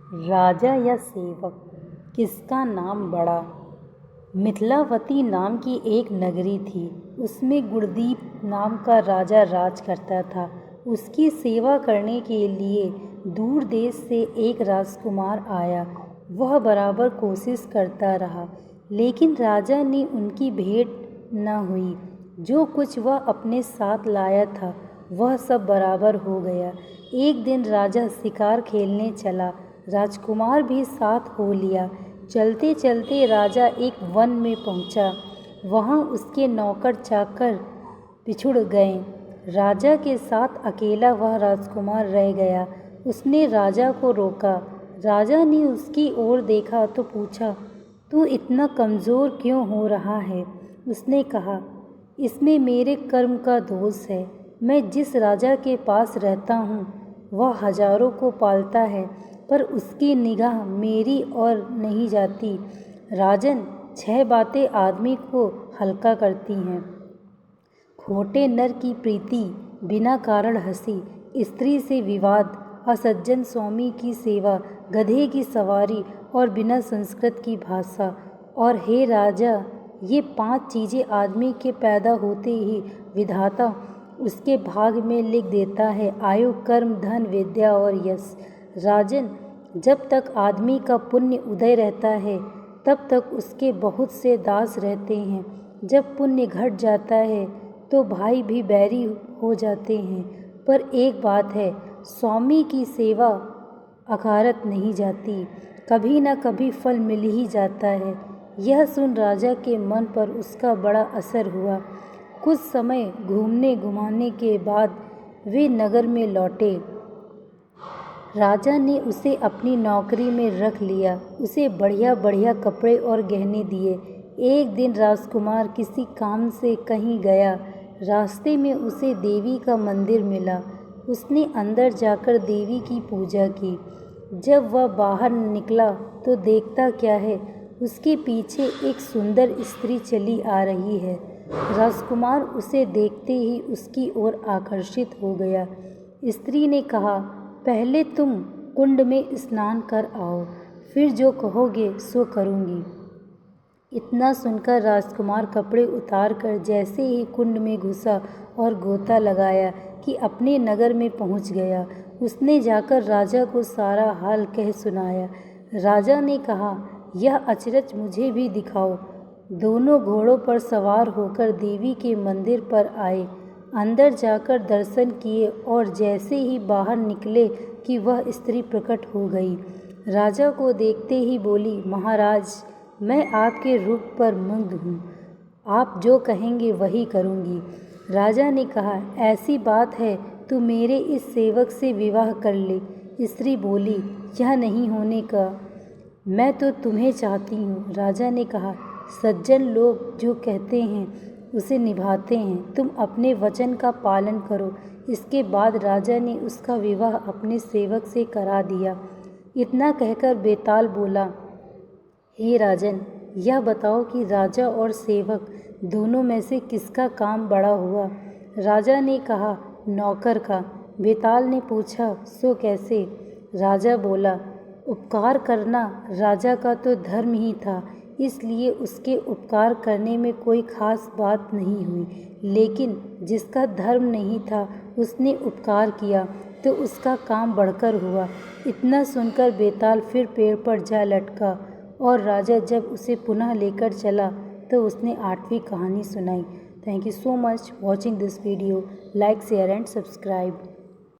राजा या सेवक, किसका नाम बड़ा। मिथिलावती नाम की एक नगरी थी। उसमें गुणदीप नाम का राजा राज करता था। उसकी सेवा करने के लिए दूर देश से एक राजकुमार आया। वह बराबर कोशिश करता रहा, लेकिन राजा ने उनकी भेंट न हुई। जो कुछ वह अपने साथ लाया था वह सब बराबर हो गया। एक दिन राजा शिकार खेलने चला, राजकुमार भी साथ हो लिया। चलते चलते राजा एक वन में पहुंचा। वहां उसके नौकर चाकर बिछुड़ गए। राजा के साथ अकेला वह राजकुमार रह गया। उसने राजा को रोका। राजा ने उसकी ओर देखा तो पूछा, तू इतना कमज़ोर क्यों हो रहा है। उसने कहा, इसमें मेरे कर्म का दोष है। मैं जिस राजा के पास रहता हूँ वह हजारों को पालता है, पर उसकी निगाह मेरी ओर नहीं जाती। राजन, 6 बातें आदमी को हल्का करती हैं। खोटे नर की प्रीति, बिना कारण हंसी, स्त्री से विवाद, असज्जन स्वामी की सेवा, गधे की सवारी और बिना संस्कृत की भाषा। और हे राजा, ये 5 चीज़ें आदमी के पैदा होते ही विधाता उसके भाग में लिख देता है। आयु, कर्म, धन, विद्या और यश। राजन, जब तक आदमी का पुण्य उदय रहता है तब तक उसके बहुत से दास रहते हैं। जब पुण्य घट जाता है तो भाई भी बैरी हो जाते हैं। पर एक बात है, स्वामी की सेवा अकारत नहीं जाती, कभी न कभी फल मिल ही जाता है। यह सुन राजा के मन पर उसका बड़ा असर हुआ। कुछ समय घूमने घुमाने के बाद वे नगर में लौटे। राजा ने उसे अपनी नौकरी में रख लिया। उसे बढ़िया बढ़िया कपड़े और गहने दिए। एक दिन राजकुमार किसी काम से कहीं गया। रास्ते में उसे देवी का मंदिर मिला। उसने अंदर जाकर देवी की पूजा की। जब वह बाहर निकला तो देखता क्या है, उसके पीछे एक सुंदर स्त्री चली आ रही है। राजकुमार उसे देखते ही उसकी ओर आकर्षित हो गया। स्त्री ने कहा, पहले तुम कुंड में स्नान कर आओ, फिर जो कहोगे सो करूँगी। इतना सुनकर राजकुमार कपड़े उतारकर जैसे ही कुंड में घुसा और गोता लगाया कि अपने नगर में पहुंच गया। उसने जाकर राजा को सारा हाल कह सुनाया। राजा ने कहा, यह अचरज मुझे भी दिखाओ। दोनों घोड़ों पर सवार होकर देवी के मंदिर पर आए। अंदर जाकर दर्शन किए और जैसे ही बाहर निकले कि वह स्त्री प्रकट हो गई। राजा को देखते ही बोली, महाराज, मैं आपके रूप पर मुग्ध हूँ। आप जो कहेंगे वही करूँगी। राजा ने कहा, ऐसी बात है तो मेरे इस सेवक से विवाह कर ले। स्त्री बोली, यह नहीं होने का, मैं तो तुम्हें चाहती हूँ। राजा ने कहा, सज्जन लोग जो कहते हैं उसे निभाते हैं, तुम अपने वचन का पालन करो। इसके बाद राजा ने उसका विवाह अपने सेवक से करा दिया। इतना कहकर बेताल बोला, हे राजन, यह बताओ कि राजा और सेवक दोनों में से किसका काम बड़ा हुआ। राजा ने कहा, नौकर का। बेताल ने पूछा, सो कैसे। राजा बोला, उपकार करना राजा का तो धर्म ही था, इसलिए उसके उपकार करने में कोई खास बात नहीं हुई। लेकिन जिसका धर्म नहीं था उसने उपकार किया तो उसका काम बढ़कर हुआ। इतना सुनकर बेताल फिर पेड़ पर जा लटका और राजा जब उसे पुनः लेकर चला तो उसने 8वीं कहानी सुनाई। Thank you so much watching this video. Like, share and subscribe.